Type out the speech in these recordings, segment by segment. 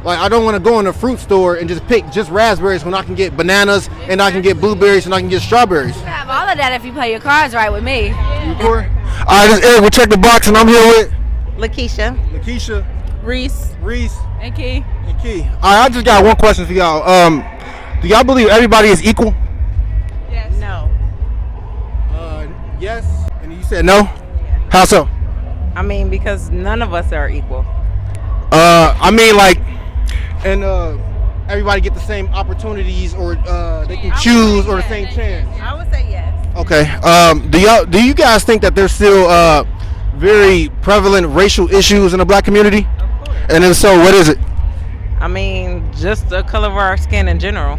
Like, I don't want to go in a fruit store and just pick just raspberries when I can get bananas and I can get blueberries and I can get strawberries. You can have all of that if you play your cards right with me. You cool? All right, this is Erik. We'll check the box, and I'm here with Lakeisha, Reese, and Key. All right, I just got one question for y'all. Do y'all believe everybody is equal? Yes. No. Yes. And you said no? Yeah. How so? I mean, because none of us are equal. I mean, like, and everybody get the same opportunities, or they can choose, or the same chance. I would say yes. Okay. Do you guys think that there's still very prevalent racial issues in the black community? Of course. And if so, what is it? I mean, just the color of our skin in general.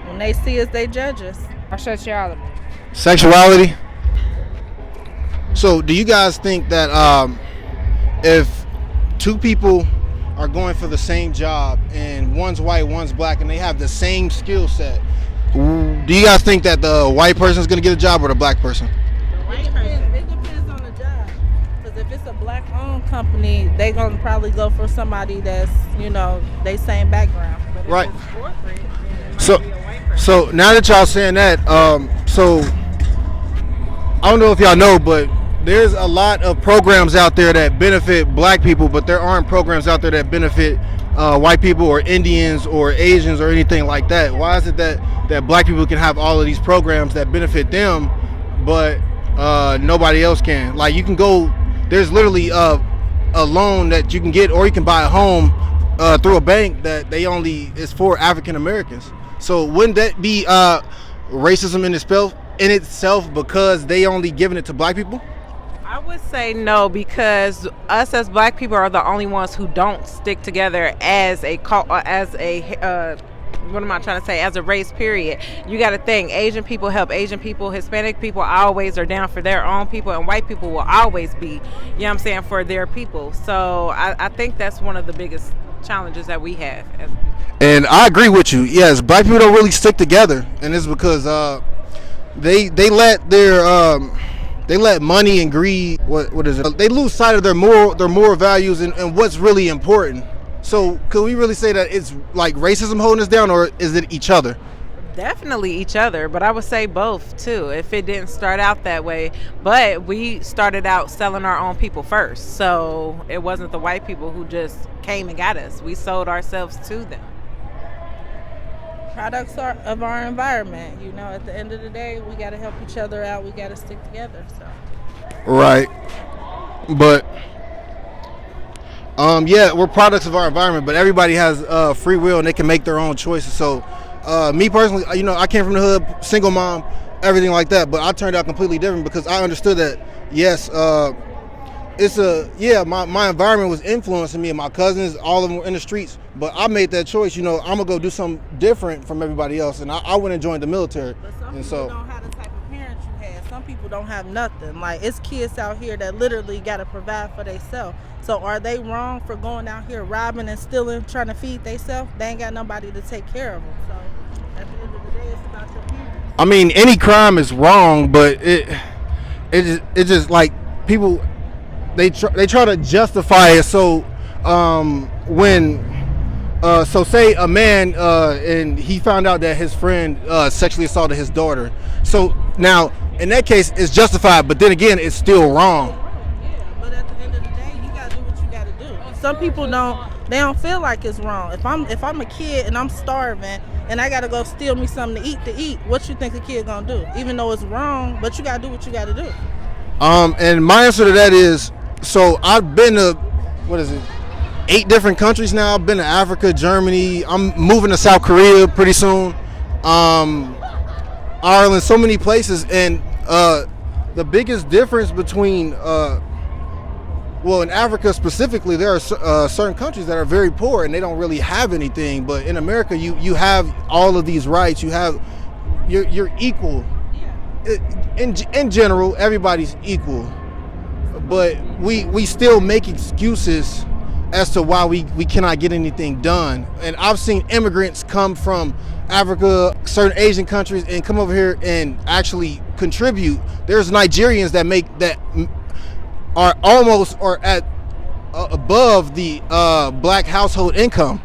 When they see us, they judge us. Our sexuality. Sexuality? So do you guys think that if two people are going for the same job and one's white, one's black, and they have the same skill set, do you guys think that the white person is going to get a job or the black person? The white person. It depends on the job. Because if it's a black-owned company, they're going to probably go for somebody that's, they same background. But if Right. it's corporate, then it might So, be a white person. so now that y'all saying that, so I don't know if y'all know, but there's a lot of programs out there that benefit black people, but there aren't programs out there that benefit white people or Indians or Asians or anything like that. Why is it that black people can have all of these programs that benefit them, but nobody else can? Like, you can go, there's literally a loan that you can get, or you can buy a home through a bank that is for African Americans. So wouldn't that be racism in itself because they only giving it to black people? I would say no, because us as black people are the only ones who don't stick together as a what am I trying to say? As a race, period. You got to think, Asian people help Asian people, Hispanic people always are down for their own people, and white people will always be, you know what I'm saying, for their people. So I think that's one of the biggest challenges that we have. And I agree with you. Yes, black people don't really stick together, and it's because they let they let money and greed, what is it? They lose sight of their moral values and what's really important. So could we really say that it's like racism holding us down, or is it each other? Definitely each other, but I would say both too, if it didn't start out that way. But we started out selling our own people first, so it wasn't the white people who just came and got us. We sold ourselves to them. Products of our environment. At the end of the day, we got to help each other out. We got to stick together. So. Right. But yeah, we're products of our environment, but everybody has free will and they can make their own choices. So me personally, I came from the hood, single mom, everything like that, but I turned out completely different because I understood that, yes, my environment was influencing me, and my cousins, all of them were in the streets, but I made that choice. I'm gonna go do something different from everybody else, and I went and joined the military. But some people don't have the type of parents you had. Some people don't have nothing. Like, it's kids out here that literally got to provide for themselves. So are they wrong for going out here robbing and stealing, trying to feed themselves? They ain't got nobody to take care of them. So at the end of the day, it's about your parents. I mean, any crime is wrong, but it just like people, they try to justify it. So so say a man and he found out that his friend sexually assaulted his daughter. So now in that case it's justified, but then again it's still wrong. Yeah, but at the end of the day, you gotta do what you gotta do. Some people don't feel like it's wrong. If I'm a kid and I'm starving and I gotta go steal me something to eat, what you think a kid gonna do? Even though it's wrong, but you gotta do what you gotta do. And my answer to that is, so I've been to 8 different countries now. I've been to Africa, Germany. I'm moving to South Korea pretty soon. Ireland, so many places. And the biggest difference between, in Africa specifically, there are certain countries that are very poor and they don't really have anything. But in America, you have all of these rights. You're equal. In general, everybody's equal. But we still make excuses as to why we cannot get anything done. And I've seen immigrants come from Africa, certain Asian countries, and come over here and actually contribute. There's Nigerians that are almost or at above the black household income.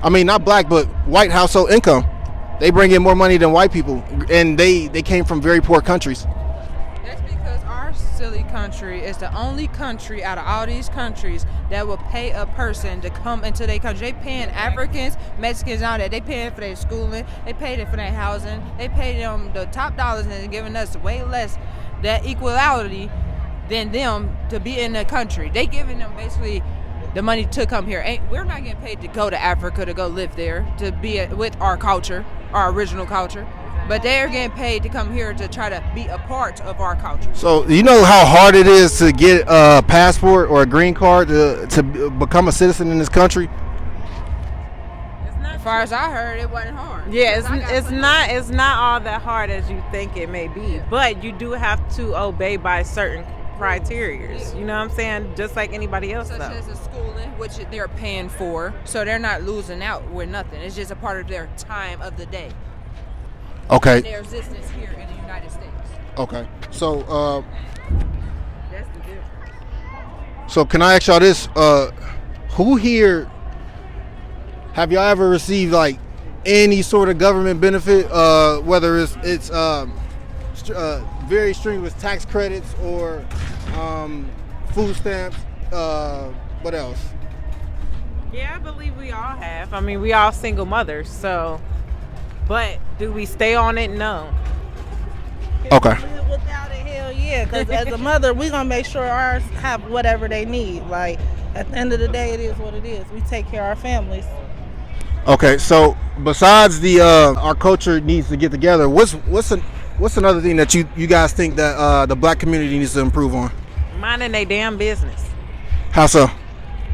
I mean, not black, but white household income. They bring in more money than white people, and they came from very poor countries. That's because our silly country is the only country out of all these countries that will pay a person to come into their country. They paying Africans, Mexicans, all that. They paying for their schooling. They paid for their housing. They paid them the top dollars and giving us way less that equality than them to be in the country. They giving them basically the money to come here. We're not getting paid to go to Africa to go live there, to be with our culture, our original culture. But they're getting paid to come here to try to be a part of our culture. So you know how hard it is to get a passport or a green card to become a citizen in this country? As far as I heard, it wasn't hard. Yeah, it's not all that hard as you think it may be. But you do have to obey by certain criteria. You know what I'm saying? Just like anybody else, Such as the schooling, which they're paying for, so they're not losing out with nothing. It's just a part of their time of the day. Okay. Their existence here in the United States. Okay. So That's the difference. so can I ask y'all this? Who here have y'all ever received like any sort of government benefit? Whether it's very strenuous tax credits or food stamps. What else? Yeah, I believe we all have. I mean, we all single mothers, so. But do we stay on it? No. Okay. Live without it, hell yeah. Because as a mother, we're going to make sure ours have whatever they need. Like, at the end of the day, it is what it is. We take care of our families. Okay, so besides the our culture needs to get together, what's another thing that you guys think that the black community needs to improve on? Minding their damn business. How so?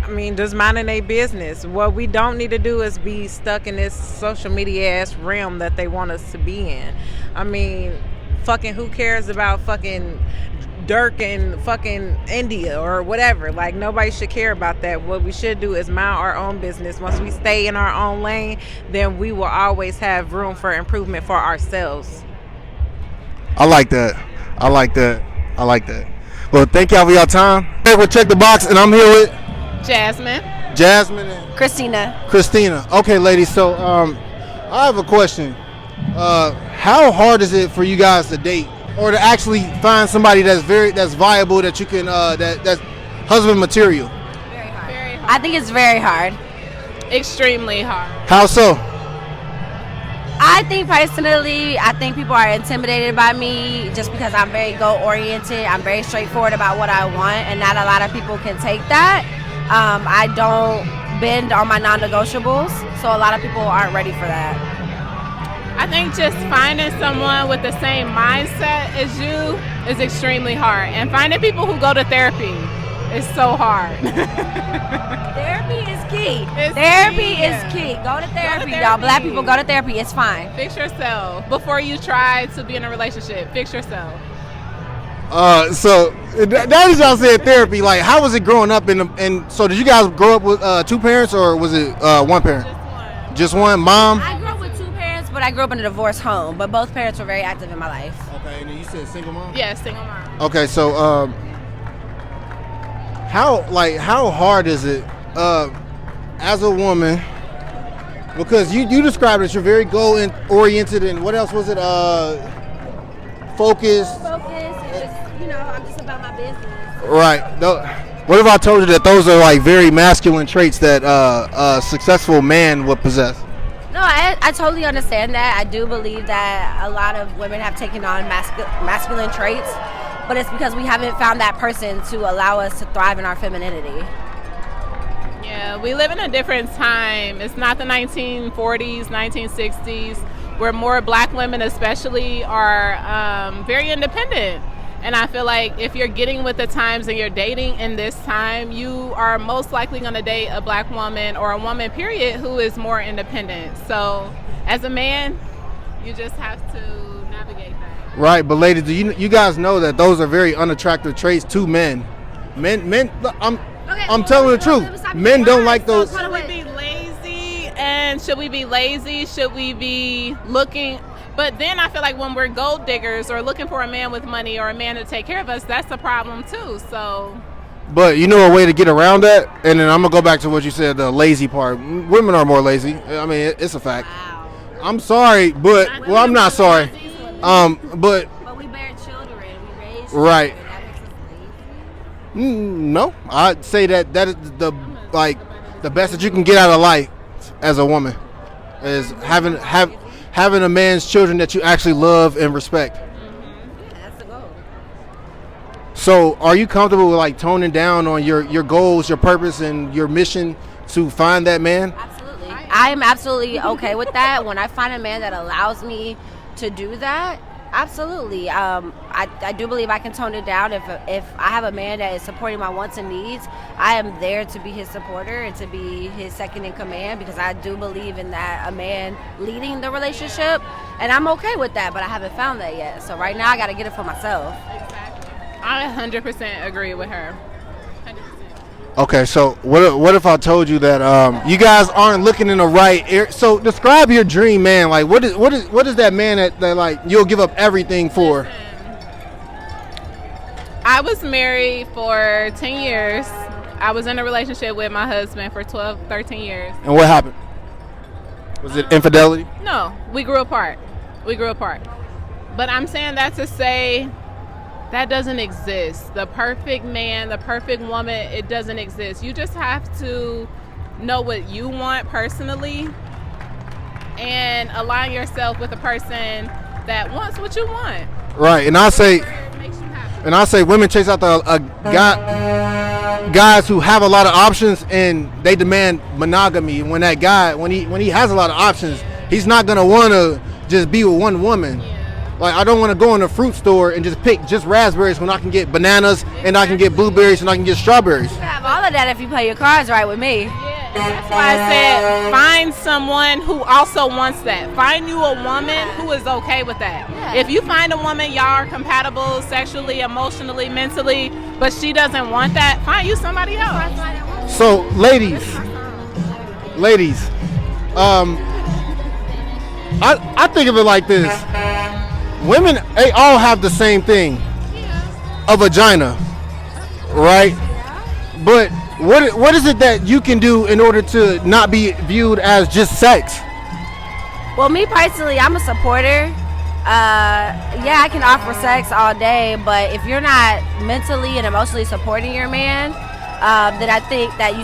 I mean, just minding their business. What we don't need to do is be stuck in this social media ass realm that they want us to be in. I mean, fucking who cares about fucking Dirk in fucking India or whatever? Like, nobody should care about that. What we should do is mind our own business. Once we stay in our own lane, then we will always have room for improvement for ourselves. I like that. Well, thank y'all for your time. Hey, we'll check the box, and I'm here with Jasmine. and Christina. Okay, ladies. So, I have a question. How hard is it for you guys to date, or to actually find somebody that's viable, that you can that's husband material? Very hard. I think it's very hard. Extremely hard. How so? I think personally, people are intimidated by me just because I'm very goal-oriented. I'm very straightforward about what I want, and not a lot of people can take that. I don't bend on my non-negotiables, so a lot of people aren't ready for that. I think just finding someone with the same mindset as you is extremely hard. And finding people who go to therapy is so hard. Therapy is key. Therapy is key. Go to therapy, y'all. Black people, go to therapy. It's fine. Fix yourself before you try to be in a relationship. Fix yourself. So that is y'all saying therapy. Like, how was it growing up and so did you guys grow up with two parents, or was it one parent? Just one. Mom? I grew up with two parents, but I grew up in a divorced home. But both parents were very active in my life. Okay, and then you said single mom? Yes, single mom. Okay, so how hard is it as a woman, because you described it, you're very goal oriented, and what else was it, focused, and just, I'm just about my business. right? What if I told you that those are like very masculine traits that a successful man would possess? No, I totally understand that. I do believe that a lot of women have taken on masculine traits, but it's because we haven't found that person to allow us to thrive in our femininity. Yeah, we live in a different time. It's not the 1940s, 1960s, where more black women especially are very independent. And I feel like if you're getting with the times and you're dating in this time, you are most likely going to date a black woman or a woman, period, who is more independent. So as a man, you just have to navigate that. Right, but ladies, do you guys know that those are very unattractive traits to men? I'm telling the truth. Men don't like those. Should we be lazy? And should we be lazy? Should we be looking? But then I feel like when we're gold diggers or looking for a man with money or a man to take care of us, that's a problem too. So But you know a way to get around that, and then I'm gonna go back to what you said, the lazy part. Women are more lazy. I mean, it's a fact. Wow. I'm sorry, but well, I'm not sorry. But But we bear children. We raise children. right. That makes us lazy. No, I'd say that is the best that you can get out of life as a woman is having a man's children that you actually love and respect. Yeah, that's the goal. So, are you comfortable with like toning down on your goals, your purpose, and your mission to find that man? Absolutely. I am absolutely okay with that. When I find a man that allows me to do that, absolutely. I do believe I can tone it down. If I have a man that is supporting my wants and needs, I am there to be his supporter and to be his second in command, because I do believe in that, a man leading the relationship, and I'm okay with that, but I haven't found that yet. So right now I got to get it for myself. I 100% agree with her. 100%. Okay, so what if I told you that you guys aren't looking in the right area? So describe your dream man. Like what is that man that like you'll give up everything for? Listen, I was married for 10 years. I was in a relationship with my husband for 12, 13 years. And what happened? Was it infidelity? No, we grew apart. But I'm saying that to say that doesn't exist. The perfect man, the perfect woman, it doesn't exist. You just have to know what you want personally and align yourself with a person that wants what you want. Right, and I say, It makes you happy. and I say, women chase out guys who have a lot of options, and they demand monogamy. When that guy, when he has a lot of options, he's not gonna want to just be with one woman. Like, I don't want to go in a fruit store and just pick just raspberries when I can get bananas and I can get blueberries and I can get strawberries. You can have all of that if you play your cards right with me. Yeah, and that's why I said find someone who also wants that. Find you a woman who is okay with that. Yeah. If you find a woman, y'all are compatible sexually, emotionally, mentally, but she doesn't want that, find you somebody else. So, ladies, I think of it like this. Women, they all have the same thing, a vagina, right? But what is it that you can do in order to not be viewed as just sex? Well, me personally, I'm a supporter. Yeah, I can offer sex all day, but if you're not mentally and emotionally supporting your man, then I think that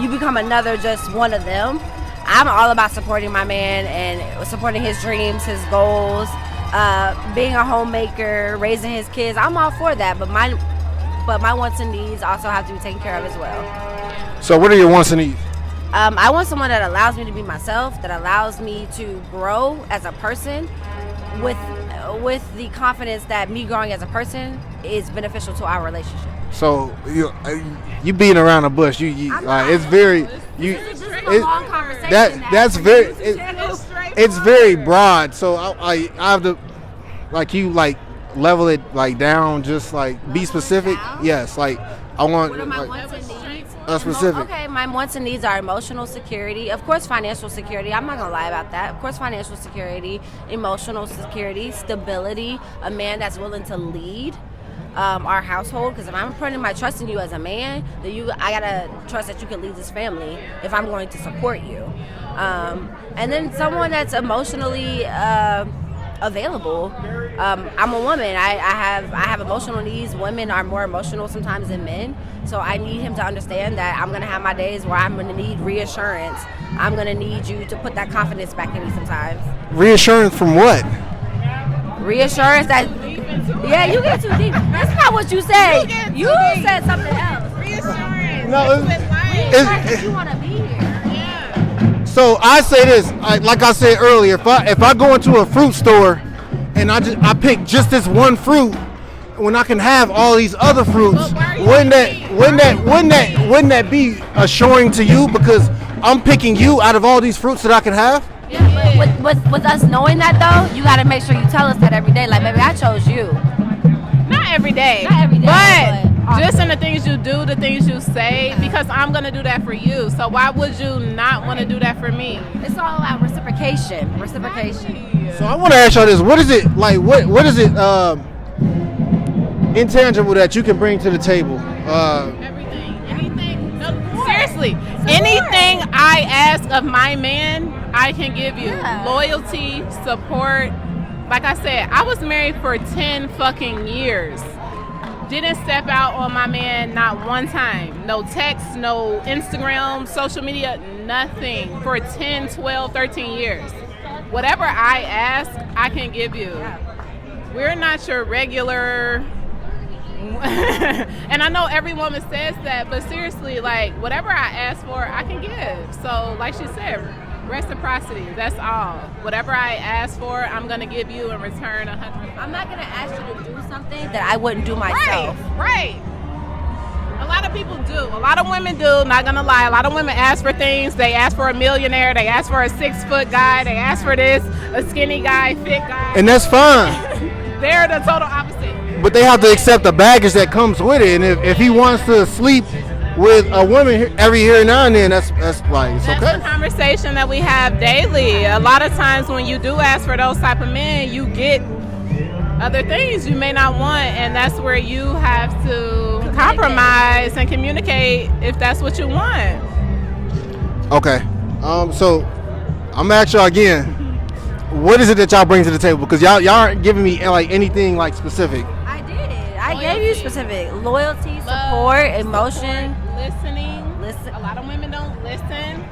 you become another, just one of them. I'm all about supporting my man and supporting his dreams, his goals, being a homemaker, raising his kids. I'm all for that, but my wants and needs also have to be taken care of as well. So what are your wants and needs? I want someone that allows me to be myself, that allows me to grow as a person with the confidence that me growing as a person is beneficial to our relationship. So you being around the bush, it's very long conversation. That's very it's very broad. So I have to level it down, just be specific. Yes, I want What are my wants and needs? specific. Okay, my wants and needs are emotional security. Of course, financial security. I'm not going to lie about that. Of course, financial security, emotional security, stability, a man that's willing to lead our household. Because if I'm putting my trust in you as a man, then I got to trust that you can lead this family if I'm going to support you. And then someone that's emotionally available. I'm a woman. I have emotional needs. Women are more emotional sometimes than men. So I need him to understand that I'm going to have my days where I'm going to need reassurance. I'm going to need you to put that confidence back in me sometimes. Reassurance from what? Reassurance that, yeah, you get too deep. That's not what you said. You said something else. Reassurance. No, You want to be here. So I say this, like I said earlier, if I go into a fruit store and I pick just this one fruit, when I can have all these other fruits, wouldn't that be assuring to you, because I'm picking you out of all these fruits that I can have? Yeah, but with us knowing that though, you got to make sure you tell us that every day. Like, baby, I chose you. Not every day. Not every day, But but just in the things you do, the things you say, because I'm going to do that for you. So why would you not want to do that for me? It's all about reciprocation. So I want to ask y'all this: what is it like? What is it intangible that you can bring to the table? Anything I ask of my man, I can give you. Yeah. Loyalty, support. Like I said, I was married for 10 fucking years. Didn't step out on my man not one time. No text, no Instagram, social media, nothing for 10, 12, 13 years. Whatever I ask, I can give you. We're not your regular... And I know every woman says that, but seriously, like, whatever I ask for, I can give. So, like she said, reciprocity, that's all. Whatever I ask for, I'm going to give you in return 100%. I'm not going to ask you to do something that I wouldn't do myself. Right. A lot of people do. A lot of women do, not going to lie. A lot of women ask for things. They ask for a millionaire. They ask for a 6-foot guy. They ask for this, a skinny guy, fit guy. And that's fine. They're the total opposite. But they have to accept the baggage that comes with it. And if he wants to sleep with a woman every here now and then, that's like, it's okay. That's a conversation that we have daily. A lot of times when you do ask for those type of men, you get other things you may not want, and that's where you have to compromise and communicate if that's what you want. Okay. So I'm gonna ask y'all again. What is it that y'all bring to the table? Because y'all aren't giving me like anything like specific. I did. I gave you specific loyalty, support, emotion, listening. Listen. A lot of women don't listen.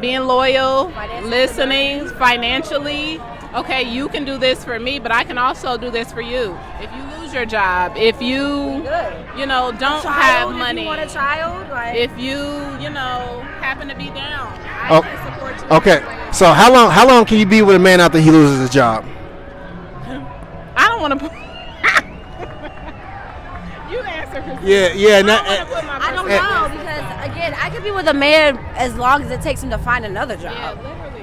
Being loyal, listening, financially. Okay, you can do this for me, but I can also do this for you. If you lose your job, if you, don't have money, if you want a child, like, if you, happen to be down, I can support you. Okay. So how long can you be with a man after he loses his job? I don't want to put. You answer. Yeah. I don't know, because again, I could be with a man as long as it takes him to find another job. Yeah, literally.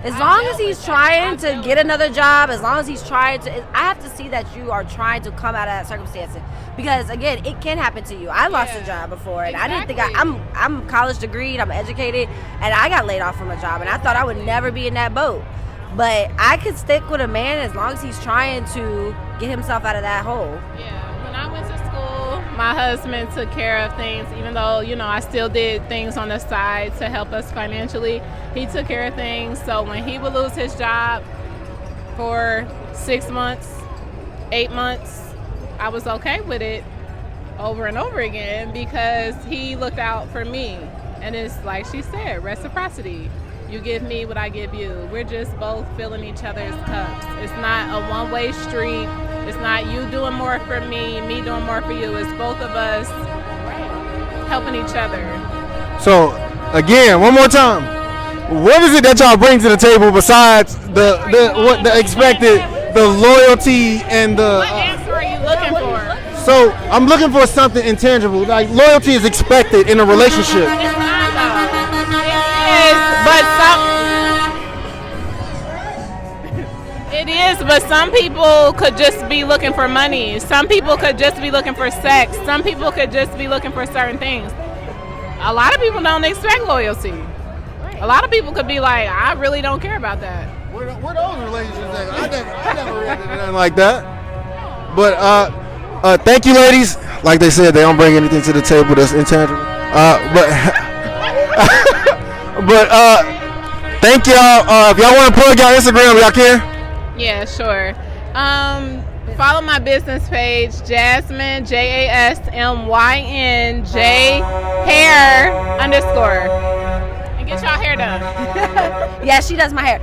As long as he's trying to get another job, as long as he's trying to, I have to see that you are trying to come out of that circumstance. Because again, it can happen to you. I lost a job before, and I didn't think I'm college degreed, I'm educated, and I got laid off from a job, and I thought I would never be in that boat. But I could stick with a man as long as he's trying to get himself out of that hole. Yeah, when I went to school, my husband took care of things, even though, I still did things on the side to help us financially. He took care of things. So when he would lose his job for 6 months, 8 months, I was okay with it over and over again because he looked out for me. And it's like she said, reciprocity. You give me what I give you. We're just both filling each other's cups. It's not a one-way street. It's not you doing more for me doing more for you. It's both of us helping each other. So, again, one more time. What is it that y'all bring to the table besides the expected, the loyalty and the... What answer are you looking for? So, I'm looking for something intangible. Like, loyalty is expected in a relationship. It's not, though. It is, but some people could just be looking for money. Some people could just be looking for sex. Some people could just be looking for certain things. A lot of people don't expect loyalty. A lot of people could be like, I really don't care about that. Where those relationships at? I never read anything like that. But thank you, ladies. Like they said, they don't bring anything to the table that's intangible. But thank y'all. If y'all want to plug y'all Instagram, y'all can. Yeah, sure. Follow my business page, Jasmine, JASMYN, J hair _ and get y'all hair done. Yeah, she does my hair.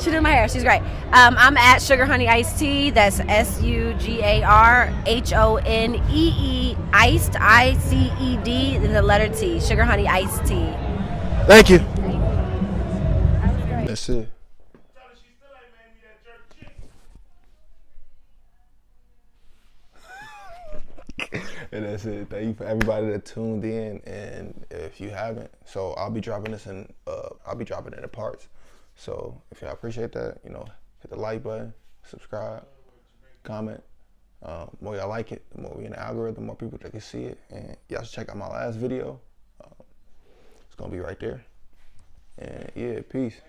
She does my hair. She's great. I'm at Sugar Honey Iced Tea. That's SUGARHONEE iced ICED, then the letter T. Sugar Honey Iced Tea. Thank you. That's it. And that's it. Thank you for everybody that tuned in. And if you haven't, so I'll be dropping this in. I'll be dropping it in parts. So if y'all appreciate that, hit the like button, subscribe, comment. The more y'all like it, the more we in the algorithm, the more people that can see it. And y'all should check out my last video. It's gonna be right there. And yeah, peace.